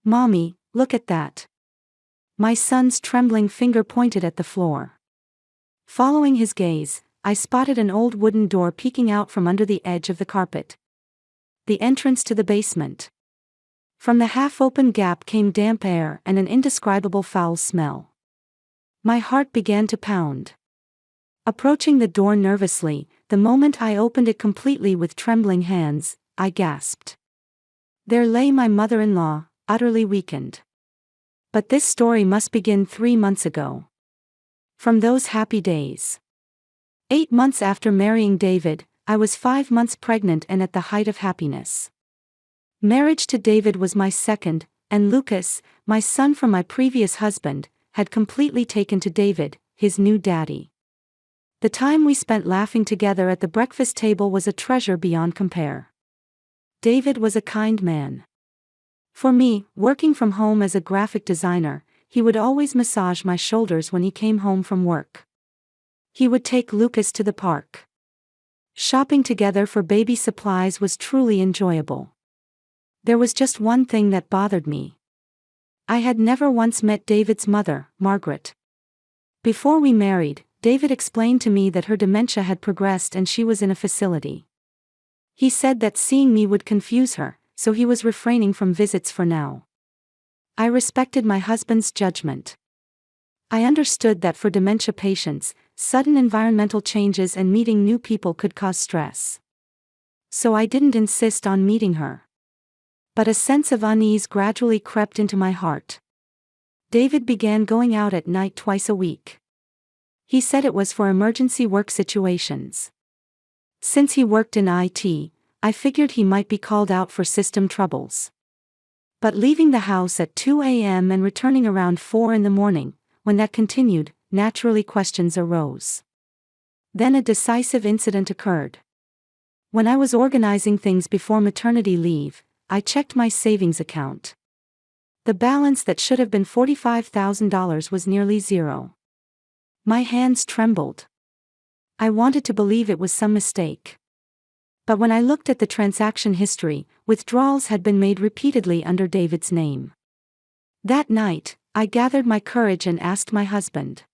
Mommy, look at that. My son's trembling finger pointed at the floor. Following his gaze, I spotted an old wooden door peeking out from under the edge of the carpet. The entrance to the basement. From the half-open gap came damp air and an indescribable foul smell. My heart began to pound. Approaching the door nervously, the moment I opened it completely with trembling hands, I gasped. There lay my mother-in-law, utterly weakened. But this story must begin 3 months ago. From those happy days. 8 months after marrying David, I was 5 months pregnant and at the height of happiness. Marriage to David was my second, and Lucas, my son from my previous husband, had completely taken to David, his new daddy. The time we spent laughing together at the breakfast table was a treasure beyond compare. David was a kind man. For me, working from home as a graphic designer, he would always massage my shoulders when he came home from work. He would take Lucas to the park. Shopping together for baby supplies was truly enjoyable. There was just one thing that bothered me. I had never once met David's mother, Margaret. Before we married, David explained to me that her dementia had progressed and she was in a facility. He said that seeing me would confuse her, so he was refraining from visits for now. I respected my husband's judgment. I understood that for dementia patients, sudden environmental changes and meeting new people could cause stress. So I didn't insist on meeting her. But a sense of unease gradually crept into my heart. David began going out at night twice a week. He said it was for emergency work situations. Since he worked in IT, I figured he might be called out for system troubles. But leaving the house at 2 a.m. and returning around 4 in the morning, when that continued, naturally questions arose. Then a decisive incident occurred. When I was organizing things before maternity leave, I checked my savings account. The balance that should have been $45,000 was nearly zero. My hands trembled. I wanted to believe it was some mistake. But when I looked at the transaction history, withdrawals had been made repeatedly under David's name. That night, I gathered my courage and asked my husband.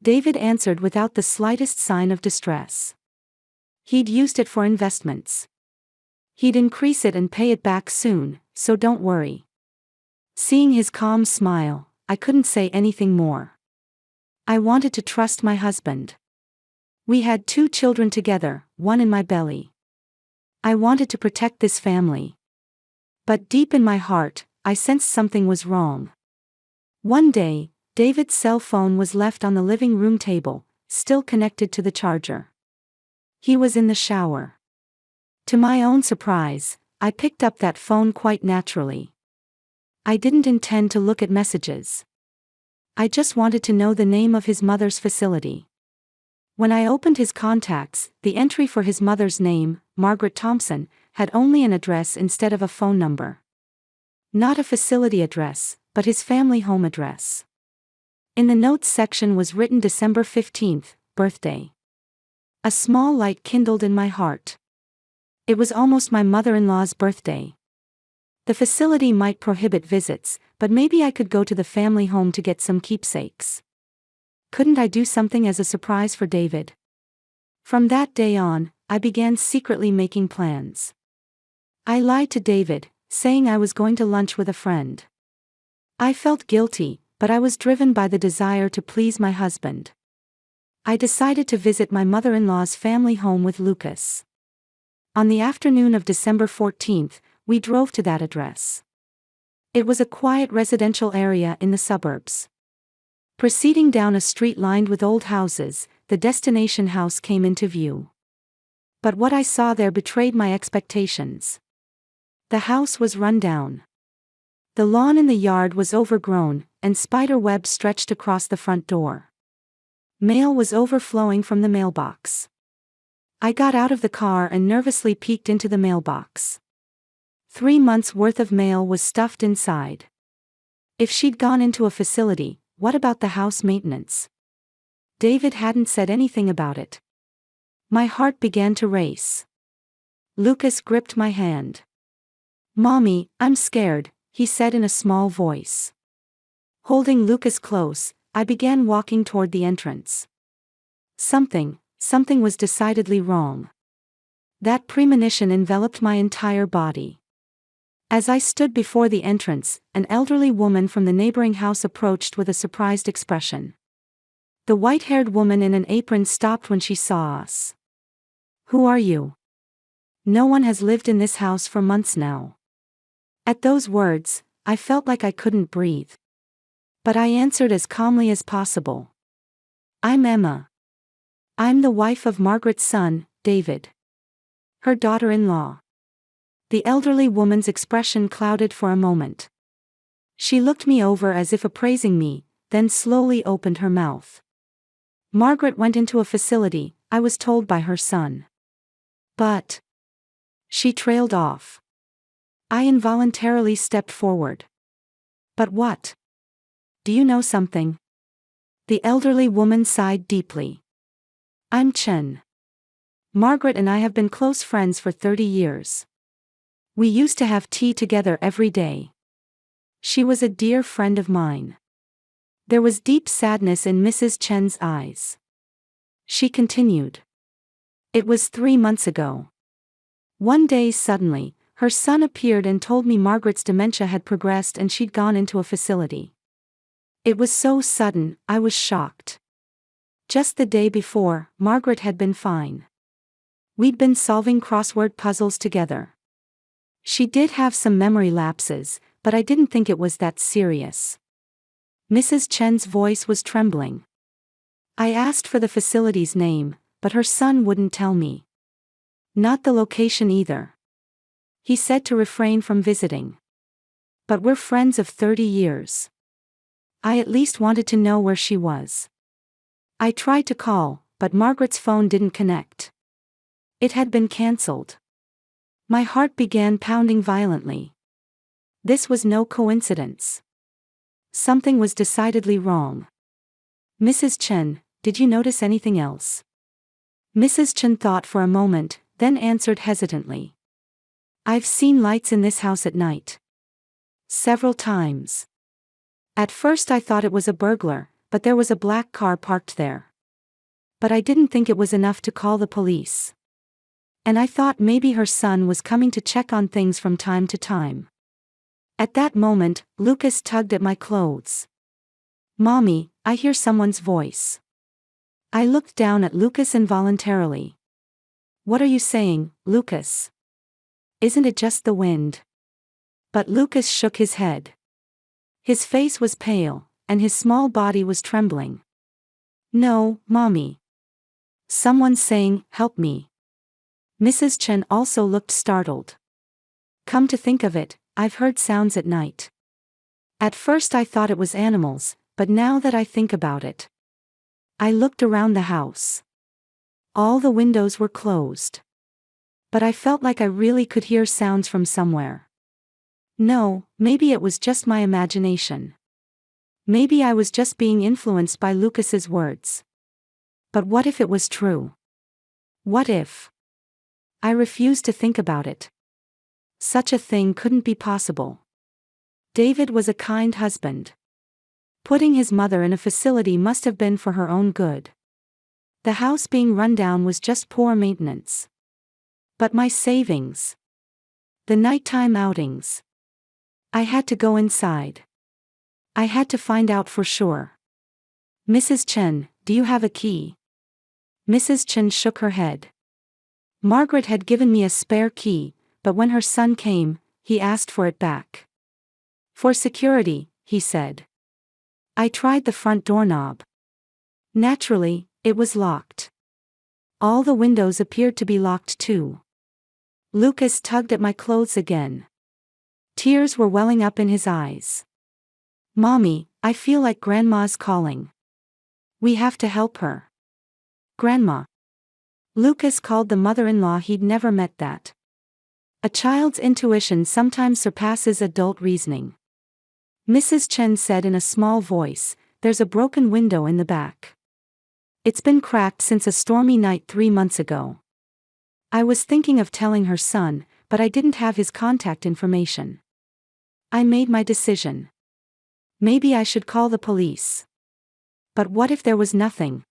David answered without the slightest sign of distress. He'd used it for investments. He'd increase it and pay it back soon, so don't worry. Seeing his calm smile, I couldn't say anything more. I wanted to trust my husband. We had 2 children together, one in my belly. I wanted to protect this family. But deep in my heart, I sensed something was wrong. One day, David's cell phone was left on the living room table, still connected to the charger. He was in the shower. To my own surprise, I picked up that phone quite naturally. I didn't intend to look at messages. I just wanted to know the name of his mother's facility. When I opened his contacts, the entry for his mother's name, Margaret Thompson, had only an address instead of a phone number. Not a facility address, but his family home address. In the notes section was written December 15th, birthday. A small light kindled in my heart. It was almost my mother-in-law's birthday. The facility might prohibit visits, but maybe I could go to the family home to get some keepsakes. Couldn't I do something as a surprise for David? From that day on, I began secretly making plans. I lied to David, saying I was going to lunch with a friend. I felt guilty, but I was driven by the desire to please my husband. I decided to visit my mother-in-law's family home with Lucas. On the afternoon of December 14th, we drove to that address. It was a quiet residential area in the suburbs. Proceeding down a street lined with old houses, the destination house came into view. But what I saw there betrayed my expectations. The house was run down. The lawn in the yard was overgrown, and spider webs stretched across the front door. Mail was overflowing from the mailbox. I got out of the car and nervously peeked into the mailbox. 3 months' worth of mail was stuffed inside. If she'd gone into a facility, what about the house maintenance? David hadn't said anything about it. My heart began to race. Lucas gripped my hand. "Mommy, I'm scared," he said in a small voice. Holding Lucas close, I began walking toward the entrance. Something was decidedly wrong. That premonition enveloped my entire body. As I stood before the entrance, an elderly woman from the neighboring house approached with a surprised expression. The white-haired woman in an apron stopped when she saw us. "Who are you? No one has lived in this house for months now." At those words, I felt like I couldn't breathe. But I answered as calmly as possible. "I'm Emma. I'm the wife of Margaret's son, David. Her daughter-in-law." The elderly woman's expression clouded for a moment. She looked me over as if appraising me, then slowly opened her mouth. "Margaret went into a facility, I was told by her son. But..." She trailed off. I involuntarily stepped forward. "But what? Do you know something?" The elderly woman sighed deeply. "I'm Chen. Margaret and I have been close friends for 30 years. We used to have tea together every day. She was a dear friend of mine." There was deep sadness in Mrs. Chen's eyes. She continued. "It was 3 months ago. One day suddenly, her son appeared and told me Margaret's dementia had progressed and she'd gone into a facility. It was so sudden, I was shocked. Just the day before, Margaret had been fine. We'd been solving crossword puzzles together. She did have some memory lapses, but I didn't think it was that serious." Mrs. Chen's voice was trembling. I asked for the facility's name, but her son wouldn't tell me. Not the location either. He said to refrain from visiting. But we're friends of 30 years. I at least wanted to know where she was. I tried to call, but Margaret's phone didn't connect. It had been cancelled. My heart began pounding violently. This was no coincidence. Something was decidedly wrong. "Mrs. Chen, did you notice anything else?" Mrs. Chen thought for a moment, then answered hesitantly. "I've seen lights in this house at night. Several times. At first I thought it was a burglar, but there was a black car parked there. But I didn't think it was enough to call the police. And I thought maybe her son was coming to check on things from time to time." At that moment, Lucas tugged at my clothes. "Mommy, I hear someone's voice." I looked down at Lucas involuntarily. "What are you saying, Lucas? Isn't it just the wind?" But Lucas shook his head. His face was pale, and his small body was trembling. "No, Mommy. Someone's saying, 'Help me.'" Mrs. Chen also looked startled. "Come to think of it, I've heard sounds at night. At first I thought it was animals, but now that I think about it..." I looked around the house. All the windows were closed. But I felt like I really could hear sounds from somewhere. No, maybe it was just my imagination. Maybe I was just being influenced by Lucas's words. But what if it was true? What if? I refused to think about it. Such a thing couldn't be possible. David was a kind husband. Putting his mother in a facility must have been for her own good. The house being run down was just poor maintenance. But my savings. The nighttime outings. I had to go inside. I had to find out for sure. "Mrs. Chen, do you have a key?" Mrs. Chen shook her head. Margaret had given me a spare key, but when her son came, he asked for it back. "For security," he said. I tried the front doorknob. Naturally, it was locked. All the windows appeared to be locked too. Lucas tugged at my clothes again. Tears were welling up in his eyes. "Mommy, I feel like Grandma's calling. We have to help her." Grandma. Lucas called the mother-in-law he'd never met that. A child's intuition sometimes surpasses adult reasoning. Mrs. Chen said in a small voice, "There's a broken window in the back. It's been cracked since a stormy night 3 months ago." I was thinking of telling her son, but I didn't have his contact information. I made my decision. Maybe I should call the police. But what if there was nothing?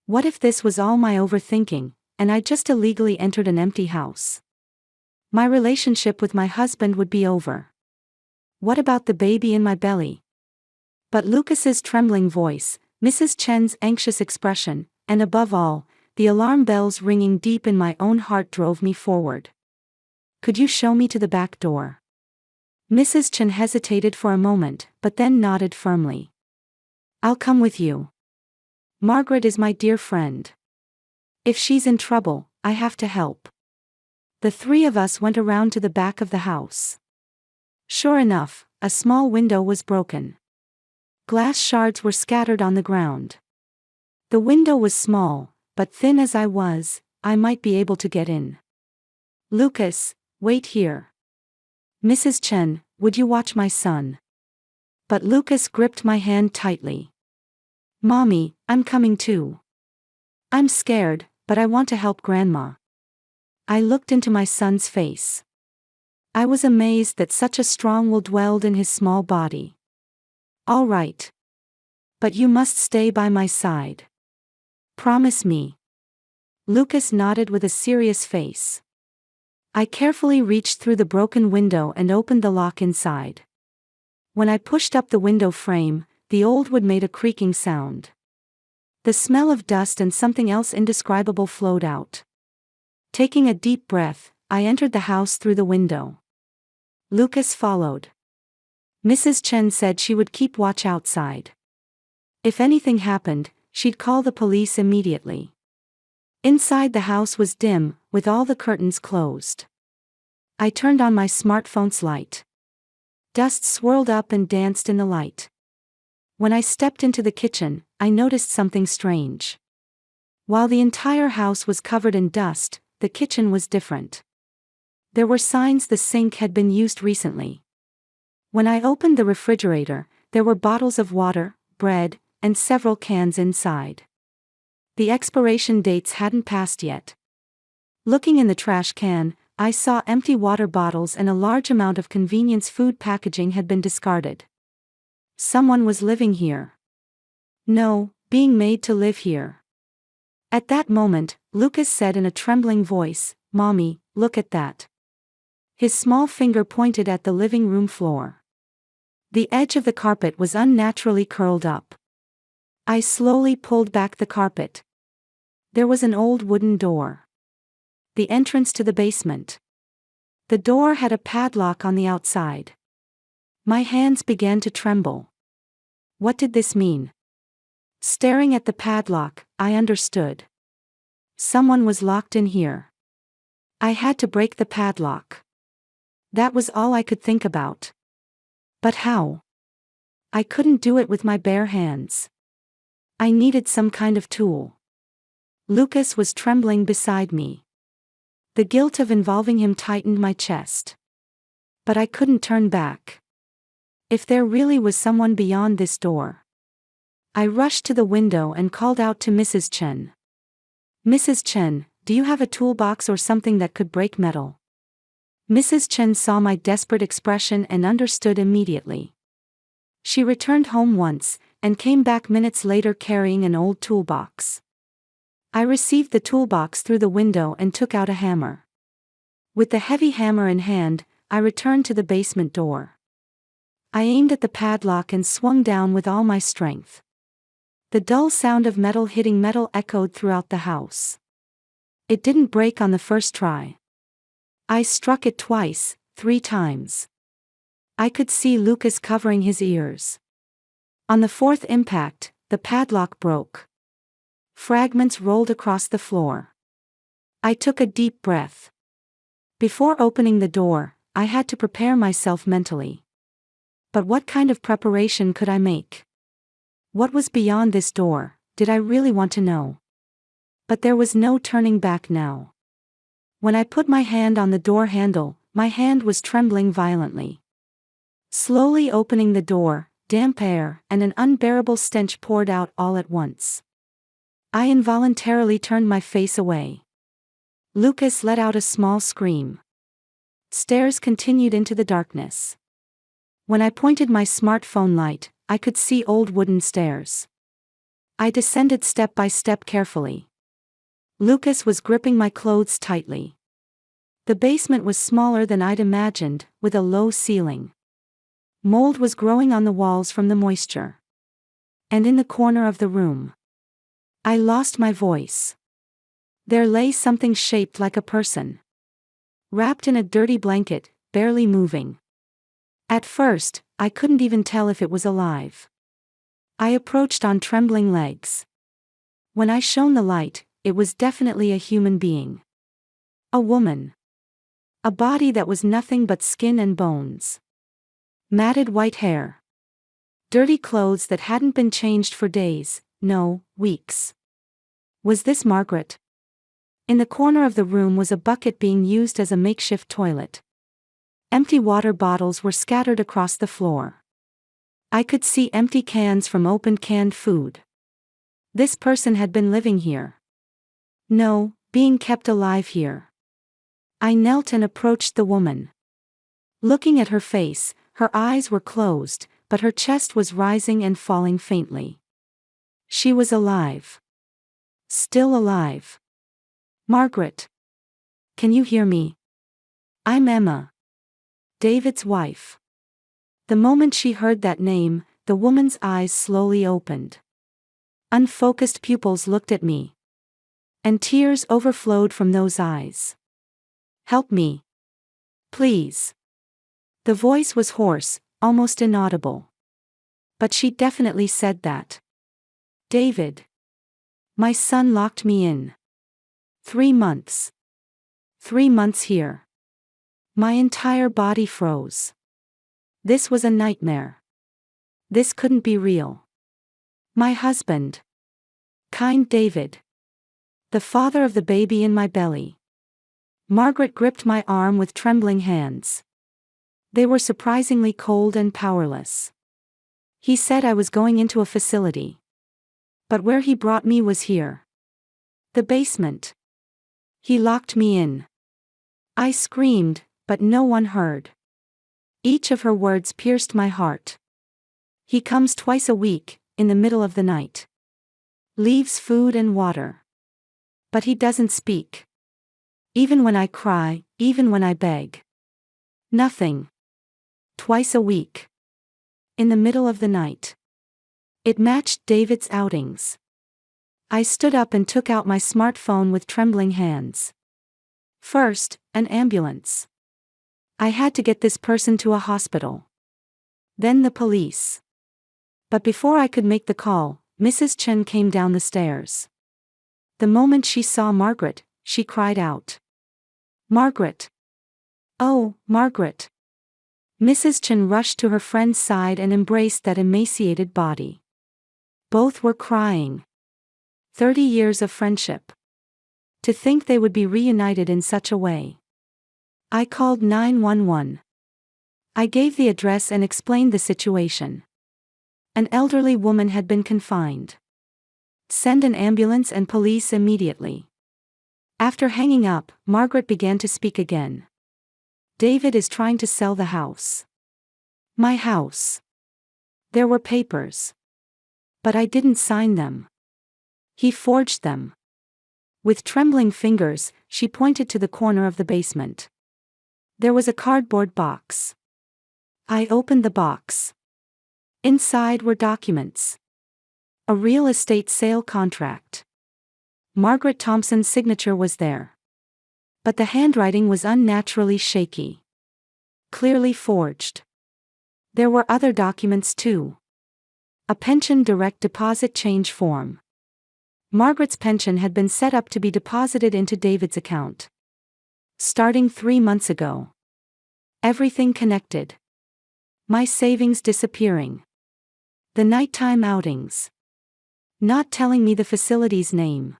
What if this was all my overthinking, and I just illegally entered an empty house? My relationship with my husband would be over. What about the baby in my belly? But Lucas's trembling voice, Mrs. Chen's anxious expression, and above all, the alarm bells ringing deep in my own heart drove me forward. Could you show me to the back door? Mrs. Chen hesitated for a moment, but then nodded firmly. I'll come with you. Margaret is my dear friend. If she's in trouble, I have to help. The three of us went around to the back of the house. Sure enough, a small window was broken. Glass shards were scattered on the ground. The window was small, but thin as I was, I might be able to get in. Lucas, wait here. Mrs. Chen, would you watch my son? But Lucas gripped my hand tightly. Mommy, I'm coming too. I'm scared, but I want to help Grandma. I looked into my son's face. I was amazed that such a strong will dwelled in his small body. All right. But you must stay by my side. Promise me. Lucas nodded with a serious face. I carefully reached through the broken window and opened the lock inside. When I pushed up the window frame, the old wood made a creaking sound. The smell of dust and something else indescribable flowed out. Taking a deep breath, I entered the house through the window. Lucas followed. Mrs. Chen said she would keep watch outside. If anything happened, she'd call the police immediately. Inside the house was dim, with all the curtains closed. I turned on my smartphone's light. Dust swirled up and danced in the light. When I stepped into the kitchen, I noticed something strange. While the entire house was covered in dust, the kitchen was different. There were signs the sink had been used recently. When I opened the refrigerator, there were bottles of water, bread, and several cans inside. The expiration dates hadn't passed yet. Looking in the trash can, I saw empty water bottles and a large amount of convenience food packaging had been discarded. Someone was living here. No, being made to live here. At that moment, Lucas said in a trembling voice, "Mommy, look at that." His small finger pointed at the living room floor. The edge of the carpet was unnaturally curled up. I slowly pulled back the carpet. There was an old wooden door. The entrance to the basement. The door had a padlock on the outside. My hands began to tremble. What did this mean? Staring at the padlock, I understood. Someone was locked in here. I had to break the padlock. That was all I could think about. But how? I couldn't do it with my bare hands. I needed some kind of tool. Lucas was trembling beside me. The guilt of involving him tightened my chest. But I couldn't turn back. If there really was someone beyond this door. I rushed to the window and called out to Mrs. Chen. "Mrs. Chen, do you have a toolbox or something that could break metal?" Mrs. Chen saw my desperate expression and understood immediately. She returned home once, and came back minutes later carrying an old toolbox. I received the toolbox through the window and took out a hammer. With the heavy hammer in hand, I returned to the basement door. I aimed at the padlock and swung down with all my strength. The dull sound of metal hitting metal echoed throughout the house. It didn't break on the first try. I struck it twice, 3 times. I could see Lucas covering his ears. On the 4th impact, the padlock broke. Fragments rolled across the floor. I took a deep breath. Before opening the door, I had to prepare myself mentally. But what kind of preparation could I make? What was beyond this door, did I really want to know? But there was no turning back now. When I put my hand on the door handle, my hand was trembling violently. Slowly opening the door, damp air and an unbearable stench poured out all at once. I involuntarily turned my face away. Lucas let out a small scream. Stairs continued into the darkness. When I pointed my smartphone light, I could see old wooden stairs. I descended step by step carefully. Lucas was gripping my clothes tightly. The basement was smaller than I'd imagined, with a low ceiling. Mold was growing on the walls from the moisture. And in the corner of the room, I lost my voice. There lay something shaped like a person, wrapped in a dirty blanket, barely moving. At first, I couldn't even tell if it was alive. I approached on trembling legs. When I shone the light, it was definitely a human being. A woman. A body that was nothing but skin and bones. Matted white hair. Dirty clothes that hadn't been changed for days, no, weeks. Was this Margaret? In the corner of the room was a bucket being used as a makeshift toilet. Empty water bottles were scattered across the floor. I could see empty cans from opened canned food. This person had been living here. No, being kept alive here. I knelt and approached the woman. Looking at her face, her eyes were closed, but her chest was rising and falling faintly. She was alive. Still alive. Margaret. Can you hear me? I'm Emma. David's wife. The moment she heard that name, the woman's eyes slowly opened. Unfocused pupils looked at me. And tears overflowed from those eyes. Help me. Please. The voice was hoarse, almost inaudible. But she definitely said that. David. My son locked me in. 3 months. 3 months here. My entire body froze. This was a nightmare. This couldn't be real. My husband. Kind David. The father of the baby in my belly. Margaret gripped my arm with trembling hands. They were surprisingly cold and powerless. He said I was going into a facility. But where he brought me was here. The basement. He locked me in. I screamed, but no one heard. Each of her words pierced my heart. He comes twice a week, in the middle of the night. Leaves food and water. But he doesn't speak. Even when I cry, even when I beg. Nothing. Twice a week. In the middle of the night. It matched David's outings. I stood up and took out my smartphone with trembling hands. First, an ambulance. I had to get this person to a hospital. Then the police. But before I could make the call, Mrs. Chen came down the stairs. The moment she saw Margaret, she cried out. Margaret! Oh, Margaret! Mrs. Chen rushed to her friend's side and embraced that emaciated body. Both were crying. 30 years of friendship. To think they would be reunited in such a way. I called 911. I gave the address and explained the situation. An elderly woman had been confined. Send an ambulance and police immediately. After hanging up, Margaret began to speak again. David is trying to sell the house. My house. There were papers. But I didn't sign them. He forged them. With trembling fingers, she pointed to the corner of the basement. There was a cardboard box. I opened the box. Inside were documents. A real estate sale contract. Margaret Thompson's signature was there. But the handwriting was unnaturally shaky. Clearly forged. There were other documents too. A pension direct deposit change form. Margaret's pension had been set up to be deposited into David's account. Starting 3 months ago. Everything connected. My savings disappearing. The nighttime outings. Not telling me the facility's name.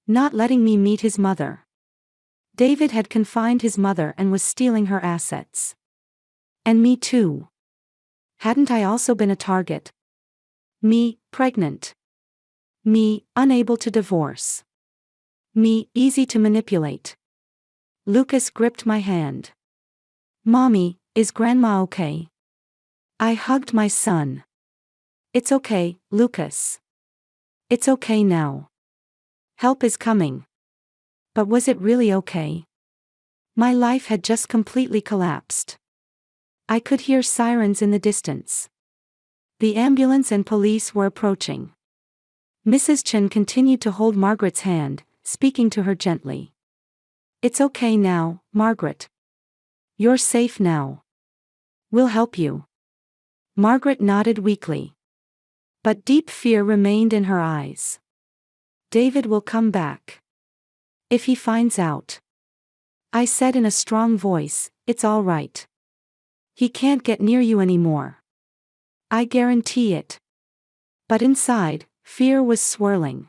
Not letting me meet his mother. David had confined his mother and was stealing her assets. And me too. Hadn't I also been a target? Me, pregnant. Me, unable to divorce. Me, easy to manipulate. Lucas gripped my hand. Mommy, is Grandma okay? I hugged my son. It's okay, Lucas. It's okay now. Help is coming. But was it really okay? My life had just completely collapsed. I could hear sirens in the distance. The ambulance and police were approaching. Mrs. Chen continued to hold Margaret's hand, speaking to her gently. It's okay now, Margaret. You're safe now. We'll help you. Margaret nodded weakly. But deep fear remained in her eyes. David will come back. If he finds out. I said in a strong voice, it's all right. He can't get near you anymore. I guarantee it. But inside, fear was swirling.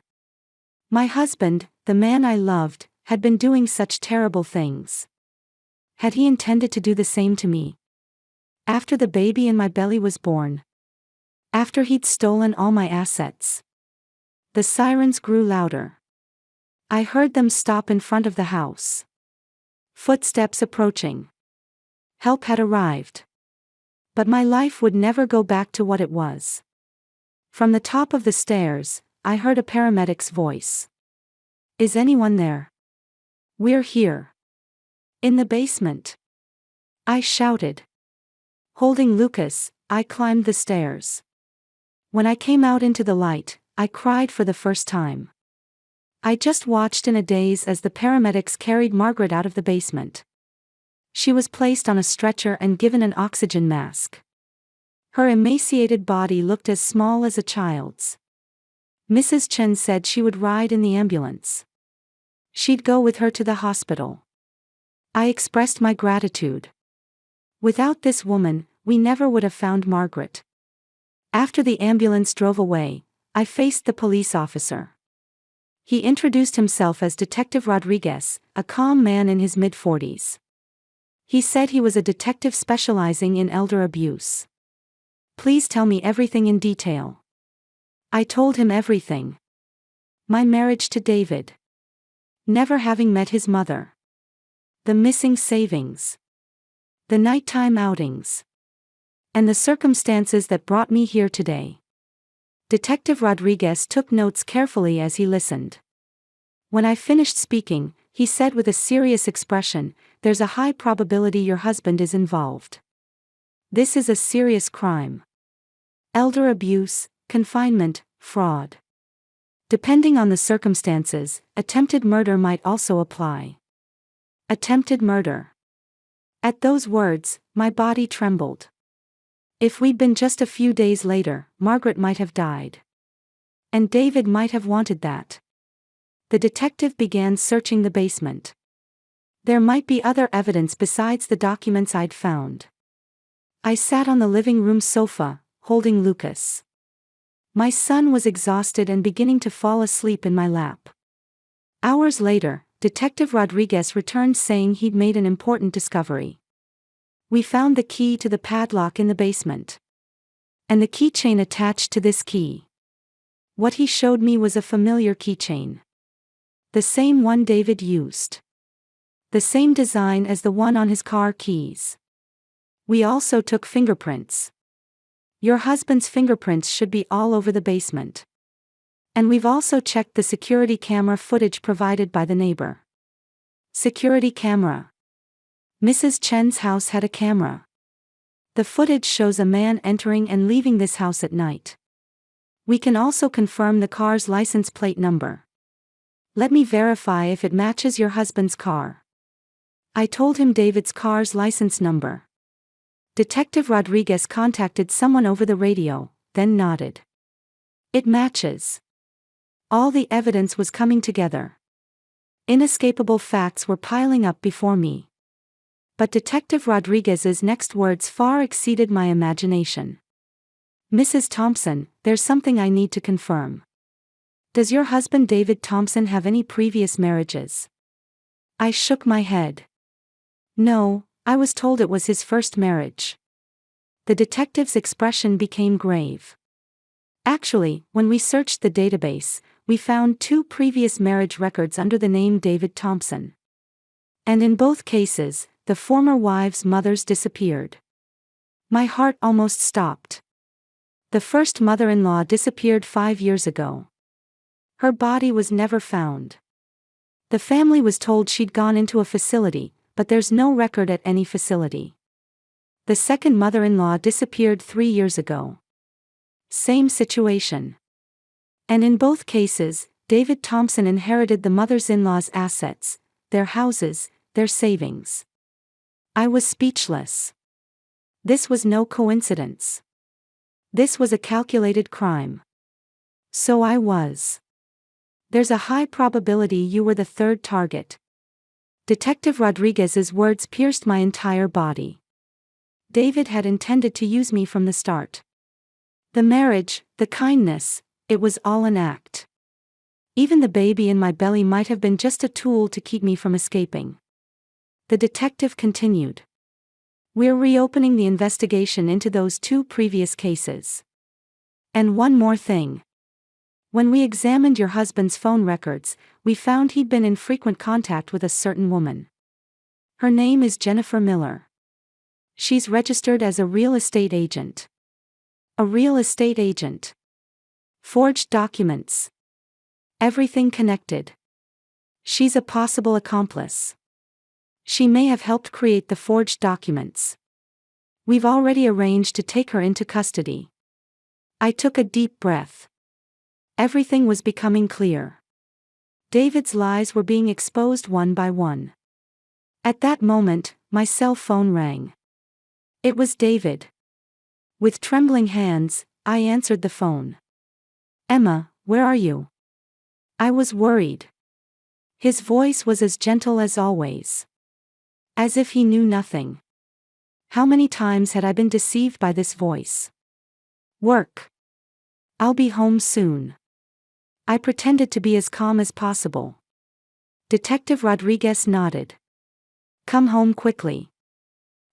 My husband, the man I loved, had been doing such terrible things. Had he intended to do the same to me? After the baby in my belly was born. After he'd stolen all my assets. The sirens grew louder. I heard them stop in front of the house. Footsteps approaching. Help had arrived. But my life would never go back to what it was. From the top of the stairs, I heard a paramedic's voice. Is anyone there? We're here. In the basement. I shouted. Holding Lucas, I climbed the stairs. When I came out into the light, I cried for the first time. I just watched in a daze as the paramedics carried Margaret out of the basement. She was placed on a stretcher and given an oxygen mask. Her emaciated body looked as small as a child's. Mrs. Chen said she would ride in the ambulance. She'd go with her to the hospital. I expressed my gratitude. Without this woman, we never would have found Margaret. After the ambulance drove away, I faced the police officer. He introduced himself as Detective Rodriguez, a calm man in his mid-40s. He said he was a detective specializing in elder abuse. Please tell me everything in detail. I told him everything. My marriage to David. Never having met his mother. The missing savings. The nighttime outings. And the circumstances that brought me here today. Detective Rodriguez took notes carefully as he listened. When I finished speaking, he said with a serious expression, "There's a high probability your husband is involved. This is a serious crime. Elder abuse, confinement, fraud. Depending on the circumstances, attempted murder might also apply." Attempted murder. At those words, my body trembled. If we'd been just a few days later, Margaret might have died. And David might have wanted that. The detective began searching the basement. There might be other evidence besides the documents I'd found. I sat on the living room sofa, holding Lucas. My son was exhausted and beginning to fall asleep in my lap. Hours later, Detective Rodriguez returned saying he'd made an important discovery. We found the key to the padlock in the basement. And the keychain attached to this key. What he showed me was a familiar keychain. The same one David used. The same design as the one on his car keys. We also took fingerprints. Your husband's fingerprints should be all over the basement. And we've also checked the security camera footage provided by the neighbor. Security camera. Mrs. Chen's house had a camera. The footage shows a man entering and leaving this house at night. We can also confirm the car's license plate number. Let me verify if it matches your husband's car. I told him David's car's license number. Detective Rodriguez contacted someone over the radio, then nodded. It matches. All the evidence was coming together. Inescapable facts were piling up before me. But Detective Rodriguez's next words far exceeded my imagination. Mrs. Thompson, there's something I need to confirm. Does your husband David Thompson have any previous marriages? I shook my head. No, I was told it was his first marriage. The detective's expression became grave. Actually, when we searched the database, we found 2 previous marriage records under the name David Thompson. And in both cases, the former wives' mothers disappeared. My heart almost stopped. The first mother-in-law disappeared 5 years ago. Her body was never found. The family was told she'd gone into a facility, but there's no record at any facility. The second mother-in-law disappeared 3 years ago. Same situation. And in both cases, David Thompson inherited the mother-in-law's assets, their houses, their savings. I was speechless. This was no coincidence. This was a calculated crime. So I was. There's a high probability you were the third target. Detective Rodriguez's words pierced my entire body. David had intended to use me from the start. The marriage, the kindness, it was all an act. Even the baby in my belly might have been just a tool to keep me from escaping. The detective continued. We're reopening the investigation into those 2 previous cases. And one more thing. When we examined your husband's phone records, we found he'd been in frequent contact with a certain woman. Her name is Jennifer Miller. She's registered as a real estate agent. A real estate agent. Forged documents. Everything connected. She's a possible accomplice. She may have helped create the forged documents. We've already arranged to take her into custody. I took a deep breath. Everything was becoming clear. David's lies were being exposed one by one. At that moment, my cell phone rang. It was David. With trembling hands, I answered the phone. Emma, where are you? I was worried. His voice was as gentle as always. As if he knew nothing. How many times had I been deceived by this voice? Work. I'll be home soon. I pretended to be as calm as possible. Detective Rodriguez nodded. Come home quickly.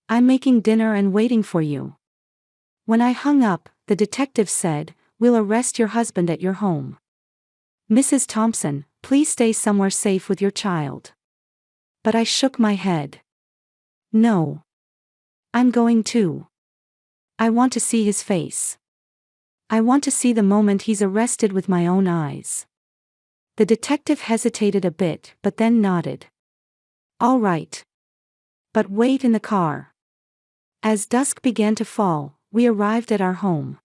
I'm making dinner and waiting for you. When I hung up, the detective said, We'll arrest your husband at your home. Mrs. Thompson, please stay somewhere safe with your child. But I shook my head. No. I'm going too. I want to see his face. I want to see the moment he's arrested with my own eyes. The detective hesitated a bit but then nodded. All right. But wait in the car. As dusk began to fall, we arrived at our home.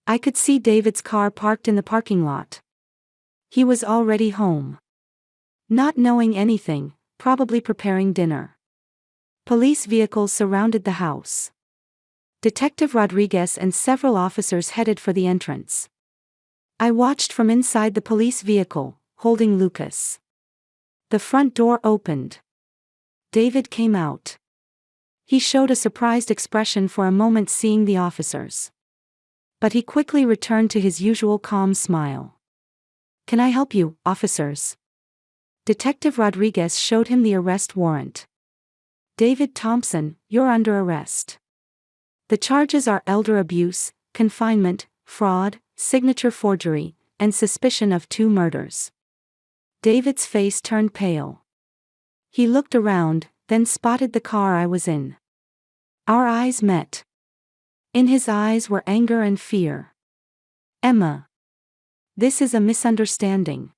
I could see David's car parked in the parking lot. He was already home. Not knowing anything, probably preparing dinner. Police vehicles surrounded the house. Detective Rodriguez and several officers headed for the entrance. I watched from inside the police vehicle, holding Lucas. The front door opened. David came out. He showed a surprised expression for a moment seeing the officers. But he quickly returned to his usual calm smile. Can I help you, officers? Detective Rodriguez showed him the arrest warrant. David Thompson, you're under arrest. The charges are elder abuse, confinement, fraud, signature forgery, and suspicion of 2 murders. David's face turned pale. He looked around, then spotted the car I was in. Our eyes met. In his eyes were anger and fear. Emma. This is a misunderstanding.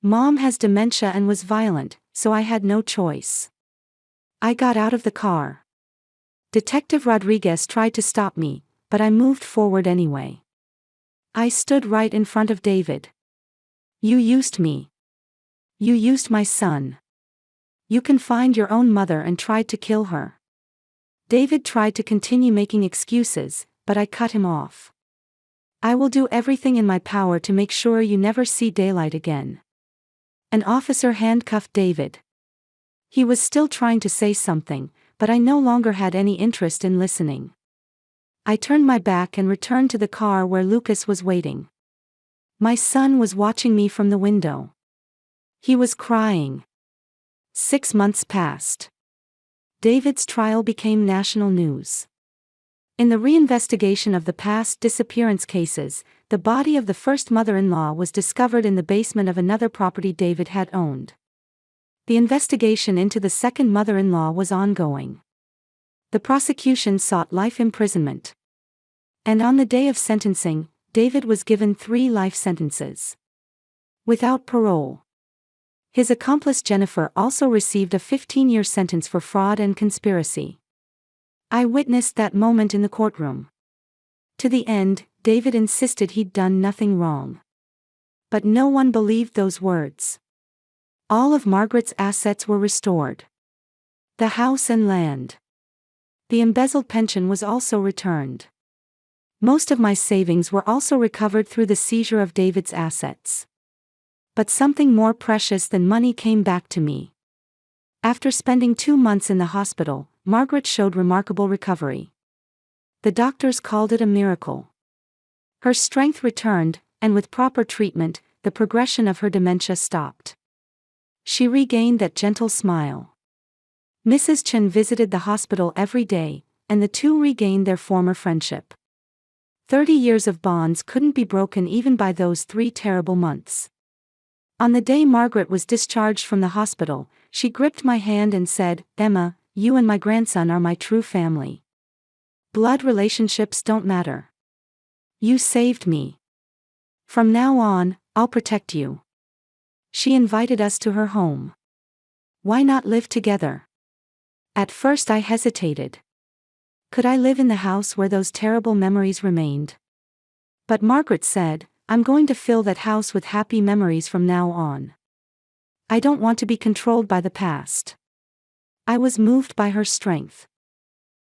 Mom has dementia and was violent, so I had no choice. I got out of the car. Detective Rodriguez tried to stop me, but I moved forward anyway. I stood right in front of David. You used me. You used my son. You confined your own mother and tried to kill her. David tried to continue making excuses, but I cut him off. I will do everything in my power to make sure you never see daylight again. An officer handcuffed David. He was still trying to say something, but I no longer had any interest in listening. I turned my back and returned to the car where Lucas was waiting. My son was watching me from the window. He was crying. 6 months passed. David's trial became national news. In the reinvestigation of the past disappearance cases, the body of the first mother-in-law was discovered in the basement of another property David had owned. The investigation into the second mother-in-law was ongoing. The prosecution sought life imprisonment. And on the day of sentencing, David was given 3 life sentences. Without parole. His accomplice Jennifer also received a 15-year sentence for fraud and conspiracy. I witnessed that moment in the courtroom. To the end, David insisted he'd done nothing wrong. But no one believed those words. All of Margaret's assets were restored. The house and land. The embezzled pension was also returned. Most of my savings were also recovered through the seizure of David's assets. But something more precious than money came back to me. After spending 2 months in the hospital, Margaret showed remarkable recovery. The doctors called it a miracle. Her strength returned, and with proper treatment, the progression of her dementia stopped. She regained that gentle smile. Mrs. Chen visited the hospital every day, and the two regained their former friendship. 30 years of bonds couldn't be broken even by those 3 terrible months. On the day Margaret was discharged from the hospital, she gripped my hand and said, "Emma, you and my grandson are my true family. Blood relationships don't matter. You saved me. From now on, I'll protect you." She invited us to her home. Why not live together? At first I hesitated. Could I live in the house where those terrible memories remained? But Margaret said, "I'm going to fill that house with happy memories from now on. I don't want to be controlled by the past." I was moved by her strength.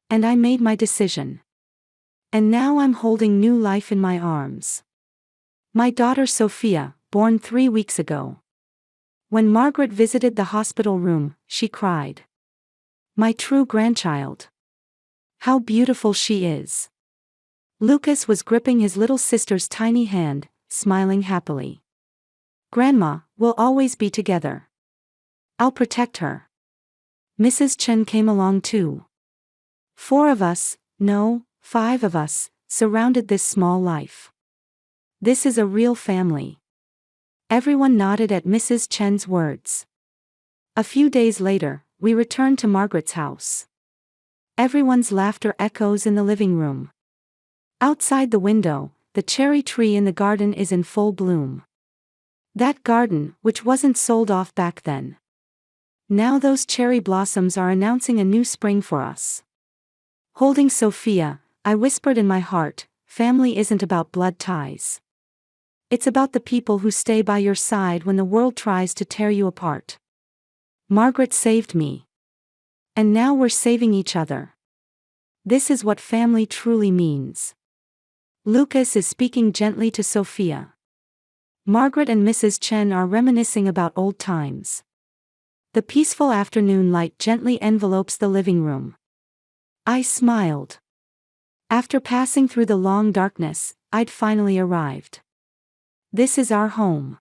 And I made my decision. And now I'm holding new life in my arms. My daughter Sophia, born 3 weeks ago. When Margaret visited the hospital room, she cried. "My true grandchild. How beautiful she is." Lucas was gripping his little sister's tiny hand, smiling happily. "Grandma, we'll always be together. I'll protect her." Mrs. Chen came along too. 4 of us, no, 5 of us, surrounded this small life. This is a real family. Everyone nodded at Mrs. Chen's words. A few days later, we returned to Margaret's house. Everyone's laughter echoes in the living room. Outside the window, the cherry tree in the garden is in full bloom. That garden, which wasn't sold off back then. Now those cherry blossoms are announcing a new spring for us. Holding Sophia, I whispered in my heart, family isn't about blood ties. It's about the people who stay by your side when the world tries to tear you apart. Margaret saved me. And now we're saving each other. This is what family truly means. Lucas is speaking gently to Sophia. Margaret and Mrs. Chen are reminiscing about old times. The peaceful afternoon light gently envelopes the living room. I smiled. After passing through the long darkness, I'd finally arrived. This is our home.